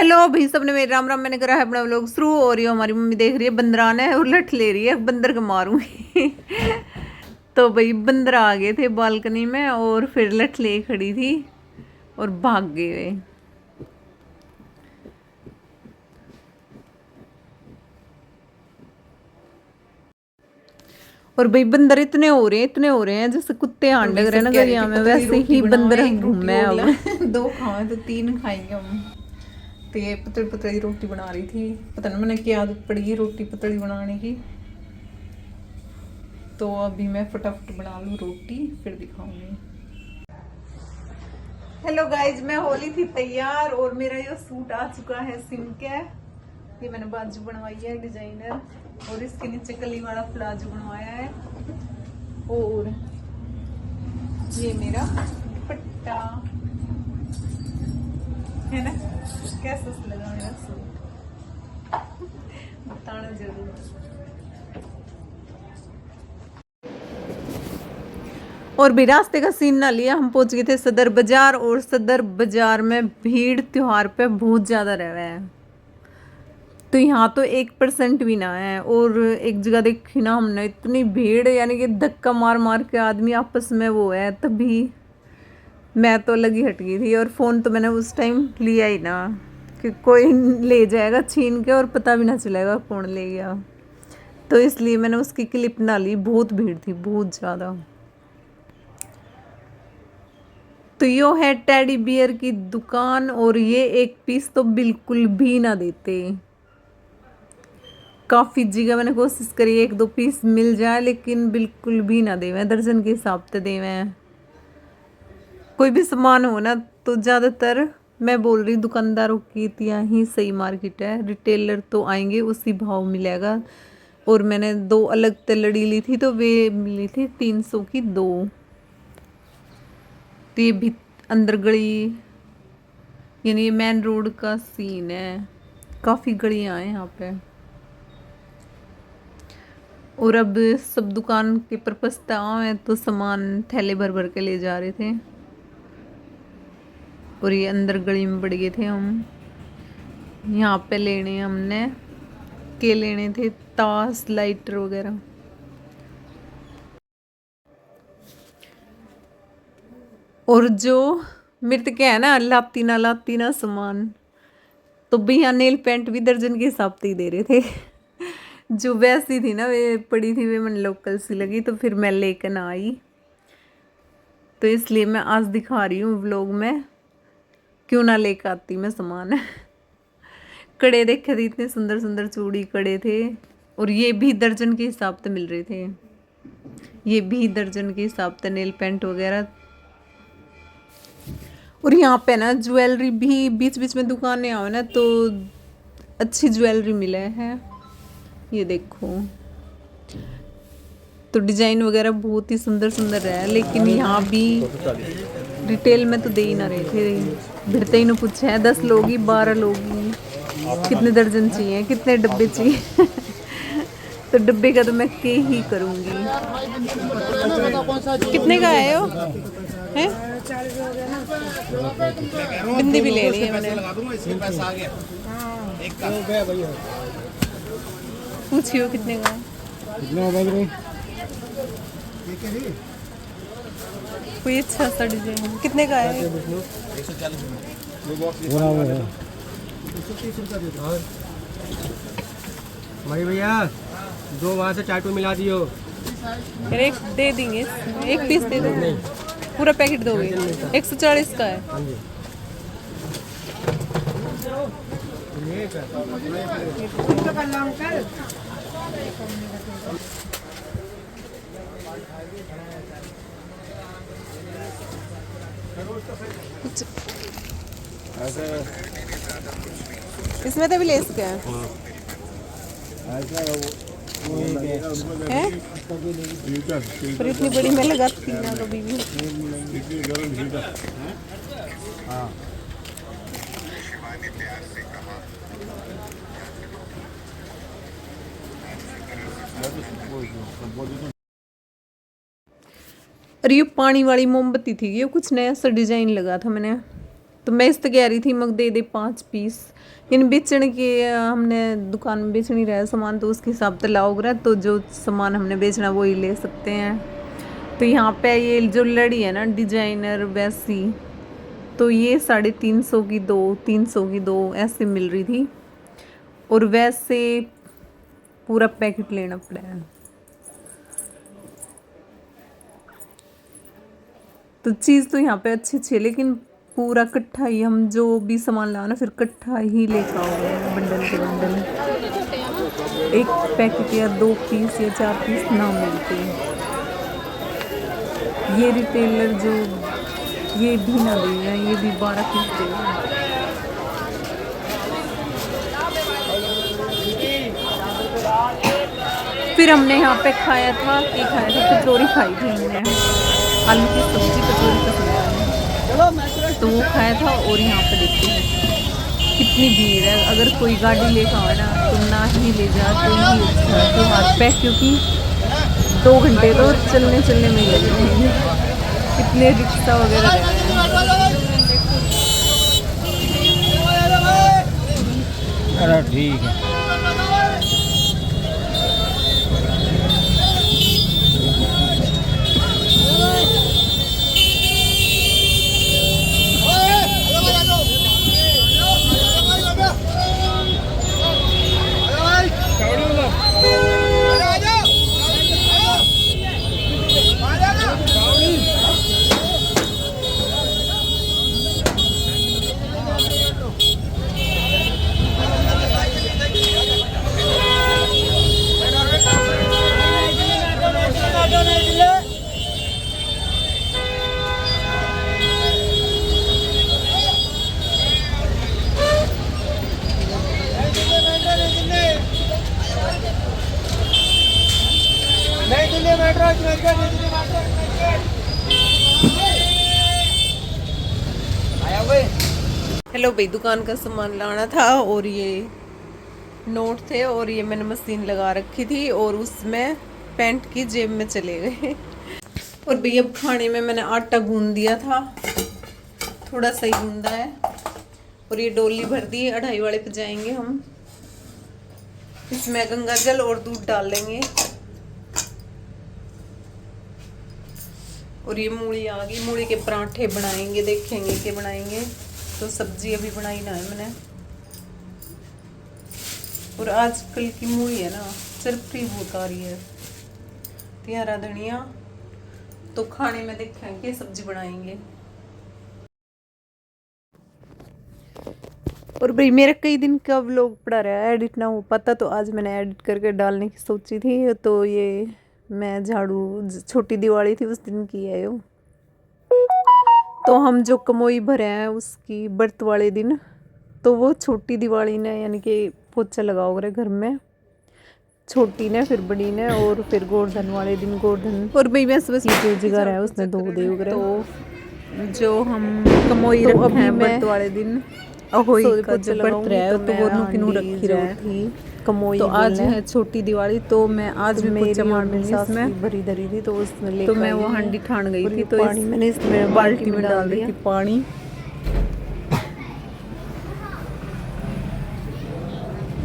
Hello भाई सबने मेरे राम राम। मैंने करा है अपना व्लॉग शुरू। और ये हमारी मम्मी देख रही है बंदराना है और लठ ले रही है, बंदर को मारूंगी। तो भाई बंदर आ गए थे बालकनी में और फिर लठ ले खड़ी थी और भाग गए वे। और भाई बंदर इतने हो रहे हैं जैसे कुत्ते आंड लग रहे हैं ना गलियां में, वैसे ही बंदर घूमे अब। दो खाए तो तीन खाएंगे हम। तो ये पतली पतली रोटी बना रही थी, पता नहीं मैंने क्या आदत पड़ी रोटी पतली बनाने की। तो अभी मैं फटाफट बना लूँ रोटी फिर दिखाऊंगी। हेलो गाइज, मैं होली थी तैयार और मेरा ये सूट आ चुका है सिम के। ये मैंने बाजू बनवाई है डिजाइनर और इसके नीचे कली वाला प्लाजो बनवाया है। और ये मेरा दुपट्टा है ना, कैसा लगा मेरा सूट बताना जरूर। और भी रास्ते का सीन ना लिया, हम पहुंच गए थे सदर बाजार। और सदर बाजार में भीड़ त्योहार पे बहुत ज्यादा रह रहा है, तो यहाँ तो 1% भी ना है। और एक जगह देखी ना हमने इतनी भीड़, यानी कि धक्का मार मार के आदमी आपस में वो है, तभी मैं तो लगी हट गई थी। और फ़ोन तो मैंने उस टाइम लिया ही ना कि कोई ले जाएगा छीन के और पता भी ना चलेगा कौन ले गया। तो इसलिए मैंने उसकी क्लिप ना ली, बहुत भीड़ थी बहुत ज़्यादा। तो यो है टेडी बियर की दुकान और ये एक पीस तो बिल्कुल भी ना देते। काफ़ी जगह मैंने कोशिश करी एक दो पीस मिल जाए, लेकिन बिल्कुल भी ना देवे, दर्जन के हिसाब से देवे। कोई भी सामान हो ना तो ज़्यादातर मैं बोल रही दुकानदारों की यहाँ ही सही मार्केट है, रिटेलर तो आएंगे उसी भाव मिलेगा। और मैंने दो अलग तलड़ी ली थी तो वे मिली थी 300 की दो। तो ये भी अंदर गली, यानी ये मेन रोड का सीन है, काफ़ी गलियाँ हैं यहाँ पे। और अब सब दुकान के पर्पस हैं तो सामान थैले भर भर के ले जा रहे थे। और ये अंदर गली में बढ़ गए थे हम। यहाँ पे लेने हमने के लेने थे ताश लाइटर वगैरह। और जो मेरे तो क्या है ना, लाती ना सामान, तो भैया नेल पेंट भी दर्जन के हिसाब से ही दे रहे थे। जो वैसी थी ना वे पड़ी थी, वे मैंने लोकल सी लगी तो फिर मैं लेकर ना आई। तो इसलिए मैं आज दिखा रही हूँ व्लॉग में, क्यों ना लेकर आती मैं सामान। कड़े देखे थे, इतने सुंदर सुंदर चूड़ी कड़े थे। और ये भी दर्जन के हिसाब से मिल रहे थे, ये भी दर्जन के हिसाब से नेल पेंट वगैरह। और यहाँ पे ना ज्वेलरी भी बीच बीच में दुकानें आओ ना तो अच्छी ज्वेलरी मिले है। ये देखो, तो डिजाइन वगैरह बहुत ही सुंदर सुंदर है, लेकिन यहाँ भी रिटेल में तो दे ही ना रहे थे। भिड़ते ही न पूछे है 10 लोग ही 12 लोग ही, कितने दर्जन चाहिए कितने डब्बे चाहिए। तो डब्बे का तो मैं के ही करूँगी। कितने का है वो है? बिंदी भी ले ली है मैंने। पूछियो कितने का है? कोई अच्छा सा डिजाइन कितने का है? 130 भाई भैया 2 वहाँ से चाटू मिला दियो। एक दे देंगे, एक पीस दे देंगे, पूरा पैकेट दोगे? 140 का है। इसमें तो भी ले सकते हैं पर इतनी बड़ी मैं लगाती ना कभी भी। और ये पानी वाली मोमबत्ती थी, ये कुछ नया सा डिजाइन लगा था मैंने तो मैं इस कह रही थी मग दे दे 5 पीस इन बेचने के हमने दुकान में बेचनी रहा सामान तो उसके हिसाब से लाओग रहा तो जो सामान हमने बेचना वही ले सकते हैं। तो यहाँ पे ये जो लड़ी है ना डिजाइनर वैसी तो ये 350 की 2 300 की 2 ऐसे मिल रही थी और वैसे पूरा पैकेट लेना पड़ा है। तो चीज़ तो यहाँ पे अच्छी है लेकिन पूरा इकट्ठा ही हम जो भी सामान लाओ ना फिर इकट्ठा ही लेकर आओगे बंडल के बंडल। एक पैकेट या 2 पीस या 4 पीस ना मिलते। ये रिटेलर जो ये भी ना दे रहा ये भी 12 पीस दे रहा। फिर हमने यहाँ पे खाया था कचौरी खाई थी हमने आलू की सब्जी कचौरी पसंद है तो वो खाया था। और यहाँ पे देखते हैं कितनी भीड़ है। अगर कोई गाड़ी लेकर आए ना तो ना ही ले जा तो ही अच्छा है तो हाथ पैक क्योंकि 2 घंटे तो चलने में ही लग जाएंगे। कितने रिक्शा वगैरह अरे ठीक है। हेलो भाई दुकान का सामान लाना था और ये नोट थे और ये मैंने मशीन लगा रखी थी और उसमें पैंट की जेब में चले गए। और भैया अब खाने में मैंने आटा गूंद दिया था थोड़ा सही गूंदा है और ये डोली भर दी 2.5 वाले पे जाएंगे हम। इसमें गंगा जल और दूध डाल लेंगे। और ये मूली आ गई मूली के पराठे बनाएंगे देखेंगे कि बनाएंगे। तो सब्जी अभी बनाई ना है मैंने। और आजकल की मूली है ना चरपी बहुत आ रही है। तो हरा धनिया तो खाने में देखेंगे सब्जी बनाएंगे। और भाई मेरा कई दिन का व्लॉग पड़ा रहा है एडिट ना हो पाता तो आज मैंने एडिट करके डालने की सोची थी। तो ये मैं झाड़ू छोटी दिवाली थी उस दिन की है। तो हम जो कमोई भरे हैं उसकी व्रत वाले दिन तो वो छोटी दिवाली ने यानी कि पोछा लगाओ रहे घर में छोटी ने फिर बड़ी ने और फिर गोवर्धन वाले दिन गोवर्धन। और भाई मैं सुबह जो जगह है उसने 2 दे उगरे। तो जो हम कमोई रखे हैं व्रत वाले दिन अहोई का जो व्रत रहा है तो वो नुकिनु रखी रही थी कमोई। तो आज है छोटी दिवाली तो मैं आज भी पोछा मारने इसमें भरी धरी थी तो उसमें ले तो मैं वो हांडी ठान गई थी तो पानी मैंने इसमें बाल्टी में डाल दी थी पानी।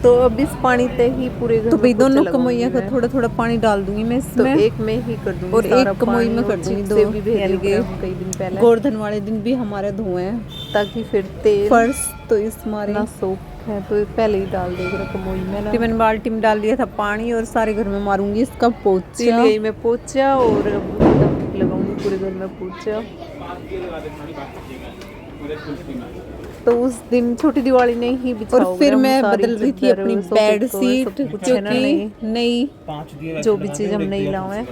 तो अब इस पानी ते ही पूरे घर तो भाई दोनों कमोइया का थोड़ा थोड़ा पानी डाल दूंगी मैं इसमें। तो एक में ही कर दूंगी और एक कमोई में कर दूंगी 2 भी भेज के कई दिन पहले गोवर्धन वाले दिन भी हमारे धोए ताकि फिर तेल फर्श तो इस मारे ना सोख है तो पहले ही डाल देगा कमोई में ना। मैंने बाल्टी में डाल दिया था पानी और सारे घर में मारूंगी इसका पोछा। मैं पोछा और लगाऊंगी पूरे घर में पोछा। तो उस दिन छोटी दिवाली ने ही बिछाओ और फिर मैं बदल रही थी अपनी बेड सीट क्योंकि नई जो भी चीज हम नहीं लाए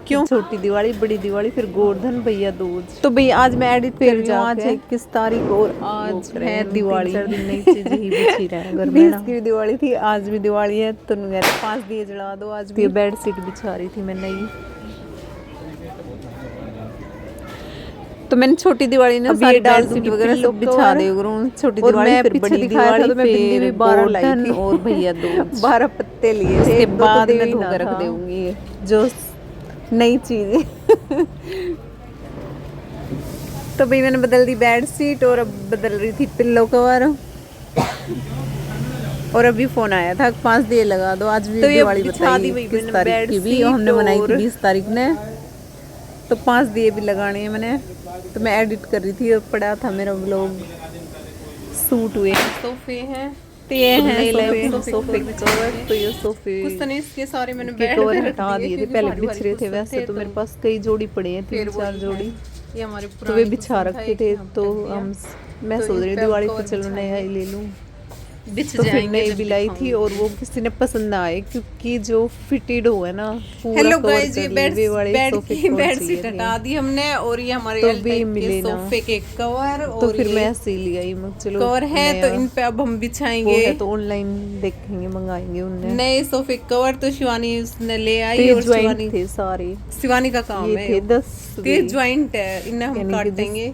क्यों छोटी दिवाली बड़ी दिवाली फिर गोवर्धन भैया दूज। तो भैया आज मैं एडिट कर रही हूँ आज 21 तारीख और आज है दिवाली नई चीज ही बिछी रहे घर में। 20 की दिवाली थी आज भी दिवाली है तो 5 दिए जला दो। आज भी बेड सीट बिछा रही थी मैं नई। तो मैंने छोटी दिवाली ने सारी डाल सीट वगैरह सब बिछा दे छोटी दिवाली फिर बड़ी दिवाली तो मैं बिंदी भी 12 लाई थी और भैया 12 पत्ते लिए इसके बाद मैं धो कर रख दूंगी जो नई चीज है। तो भाई मैंने बदल दी बेड शीट और अब बदल रही थी पिल्लो कवर। और अभी फोन आया था 5 दिए लगा दो। आज भी तो ये दिवाली बिछा दी बताई भाई किस मैंने तारीख की भी, बेडशीट हमने बनाई थी और- 20 तारीख ने। तो 5 दिए भी लगाने हैं मैंने। तो मैं एडिट कर रही थी और पड़ा था मेरा व्लॉग। सूट हुए सोफे हैं तो ये हैं नए लाए सोफे कवर। तो ये सोफे कुछ तो नहीं इसके सारे मैंने के बेड कवर पे रख हटा दिए थे। क्योंकि पहले भारी बिछ रहे थे कुशन वैसे तो मेरे पास कई जोड़ी पड़े हैं, फिर 3-4 वही जोड़ी। है। ये हमारे तो वे पुराने बिछा कुशन था, रखे एक थे। यहाँ तो पे दिया। हम मैं तो सोच इन रही पे दिवाली अब पे कवर चलो नया ही ले लूँ। बिछ तो फिर जाएंगे नई जब भी लाई थी दिखाऊंगी। और वो किसी ने पसंद ना आए क्योंकि जो फिटेड हो है ना पूरा हेलो कवर गाइस, ये कर बेड वे वाले बेड सोफे की कवर बेड चाहिए शीट थे। हटा दी हमने और ये हमारे तो एल भी टाइप मिले के ना। सोफे के कवर तो और फिर ये मैं ऐसे ही ले आई। मैं चलो कवर है तो नया इन पे अब हम वो बिछाएंगे है तो ऑनलाइन देखेंगे, मंगाएंगे उनने। नए सोफे कवर। तो शिवानी उसने ले तो आई ये और ज्वाइंट शिवानी थे सारे। शिवानी का काम ये है थे 10 तो ये ज्वाइंट है, इन्हें हम यानी कि जिस काटेंगे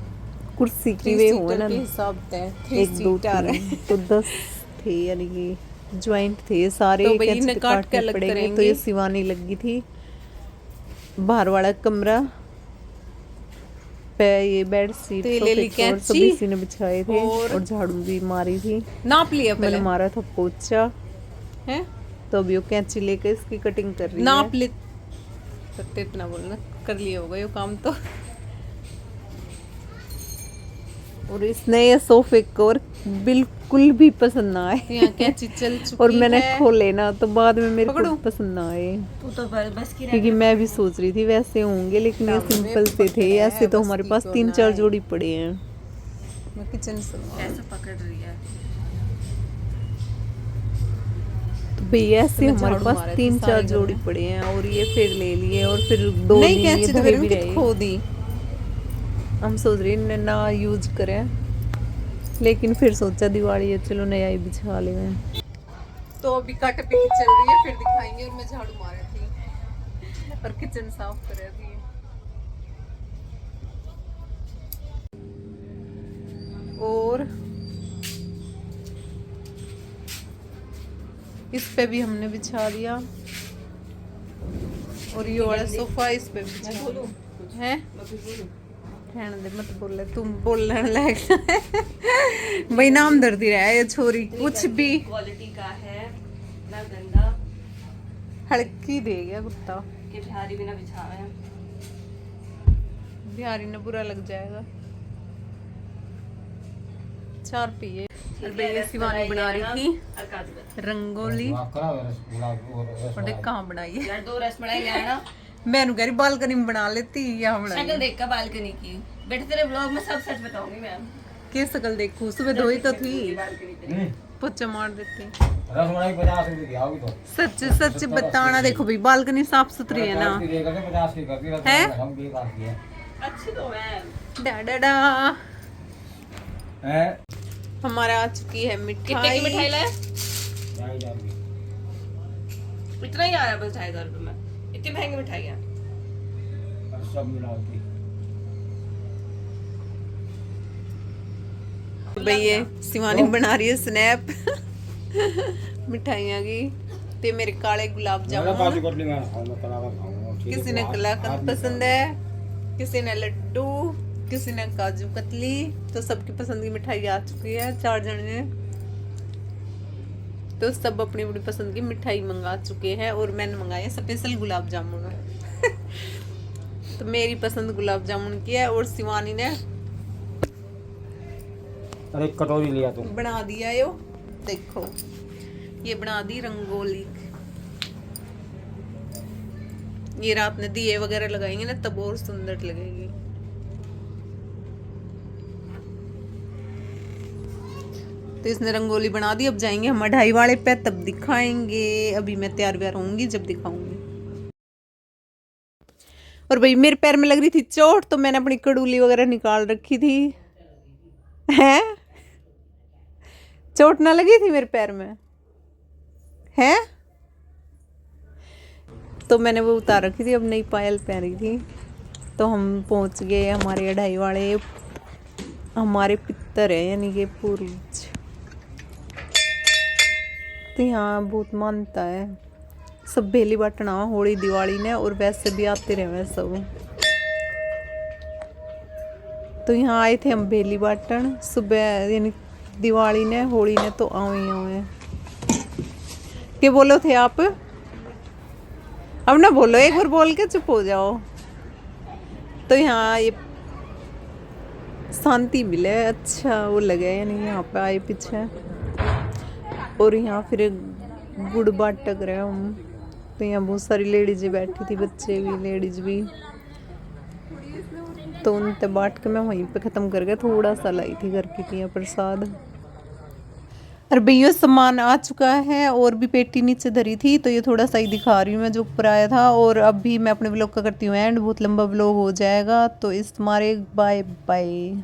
कुर्सी की 3 वे हुए सीटर ना, के हिसाब से 3 1 2 सीटर 3 तो 10 थे यानी कि ज्वाइंट थे सारे। तो भाई कैंची इन्हें पे काट के काटने अलग पड़ेंगे। तो करेंगे। ये शिवानी लगी थी। बाहर वाला पे ये बेड शीट तो ये ले ली सब कैंची इसी ने बिछाए थे और झाड़ू भी मारी थी। नाप लिया मैंने पहले मारा था पोछा। है तो अभी वो कैंची लेके इसकी कटिंग कर रही नाप है। ले सकते इतना बोलना कर लिया होगा ये काम तो। और इसने ये सोफे कवर बिल्कुल भी पसंद ना आए। यहाँ कैंची चल चुकी और मैंने है। खोले ना तो बाद में मेरे पकड़ो। को पसंद ना आए तू तो बस की क्योंकि मैं भी सोच रही थी वैसे होंगे लेकिन ये डाल में सिंपल से थे। पकड़े ऐसे तो बस हमारे की पास को 3-4 ना जोड़ी पड़े हैं। मैं किचन से कैसे पकड़ रही है तो भैया ऐसे मैं हमारे झाड़ू पास मारे थे 3-4 सारे घर जोड़ी में। पड़े हैं और ये फिर ले लिए और फिर 2 नहीं दिन कैंची ये तो धरे फिर भी भी रहे। खो दी। हम सोच रहे हैं ना यूज करें लेकिन फिर सोचा दिवाली है चलो नया ही बिछा ले। तो अभी कट पे चल रही है फिर दिखाएंगे। और मैं झाड़ू मार रही थी और किचन साफ कर रही थी। और इस पे भी हमने बिछा दिया और ये वाला सोफा इस पे बिछा है। रहने दे मत बोले, तुम बोलने लग भाई नाम दर्दी रहा है ये छोरी कुछ भी क्वालिटी का है ना, गंदा हड़की दे गया कुत्ता। कि बिहारी बिना बिछावे। बिहारी ने बुरा लग जाएगा। 4 पिए और भैया शिवानी बना रही थी रंगोली। और देख कहाँ बनाई है यार 2 रसमलाई ले आना। मैंने कह रही बालकनी में बना लेती यहाँ बनाई शक्ल देख कर बालकनी की। बेटे तेरे ब्लॉग में सब सच बताऊंगी मैं। के शकल देखू सुबह धोई तो थी बालकनी पोचा मार देती। रसमलाई 50 रुपए की आओगी तो सच सच बताना। देखो भाई बालकनी साफ सुथरी है ना 50 की करती है? हम बेकार की है अच्छी तो है। डा हैं हमारा आ चुकी है कितने की मिठाई मिठाई। लाए? 2000 की इतना ही आया बस 2,500 रुपए में। इतनी महंगी मिठाई है। और सब मिलावटी। भाई ये शिवानी बना रही है स्नैप मिठाइयाँ की। ते मेरे काले गुलाब मैं काजू जामुन। कतली में खाऊंगा, कलाकंद खाऊंगा। ठीक है, किसी ने तो कलाकंद पसंद है, किसी ने लड्डू, किसी ने काजू कतली। तो सबकी पसंद की मिठाई आ चुकी है। 4 जने तो सब अपनी अपनी पसंद की मिठाई मंगा चुके हैं और मैंने मंगाए स्पेशल गुलाब जामुन तो मेरी पसंद गुलाब जामुन की है और शिवानी ने अरे एक कटोरी लिया तुम। बना दिया यो। देखो ये बना दी रंगोली। ये रात में दिए वगैरह लगाएंगे ना तब और सुंदर लगेगी। तो इसने रंगोली बना दी। अब जाएंगे हम 2:30 वाले पे तब दिखाएंगे। अभी मैं तैयार व्यार होंगी जब दिखाऊंगी। और भाई मेरे पैर में लग रही थी चोट तो मैंने अपनी कड़ूली वगैरह निकाल रखी थी। हैं चोट ना लगी थी मेरे पैर में है तो मैंने वो उतार रखी थी। अब नई पायल पहनी थी। तो हम पहुंच गए हमारे 2:30 वाले। हमारे पितर है यानी कि पूर्वज। तो यहाँ बहुत मानता है सब बेली बाटना होली दिवाली ने और वैसे भी आते रहे सब। तो यहाँ आए थे हम बेली बाटन सुबह, यानी दिवाली ने होली ने तो आए हैं। क्या बोलो थे आप? अब ना बोलो, एक बार बोल के चुप हो जाओ। तो यहाँ ये शांति मिले, अच्छा वो लगे, यानी यहाँ पे आए पीछे। और यहाँ फिर एक गुड़ बाटक रहे हम। तो यहाँ बहुत सारी लेडीज बैठी थी, बच्चे भी लेडीज भी। तो उनसे बांट के मैं वहीं पे ख़त्म कर गया, थोड़ा सा लाई थी घर की थी प्रसाद। और भैया सामान आ चुका है, और भी पेटी नीचे धरी थी, तो ये थोड़ा सा ही दिखा रही हूँ मैं जो ऊपर आया था। और अभी मैं अपने व्लॉग का करती हूँ एंड, बहुत लंबा व्लॉग हो जाएगा, तो इस तुम्हारे बाय बाय।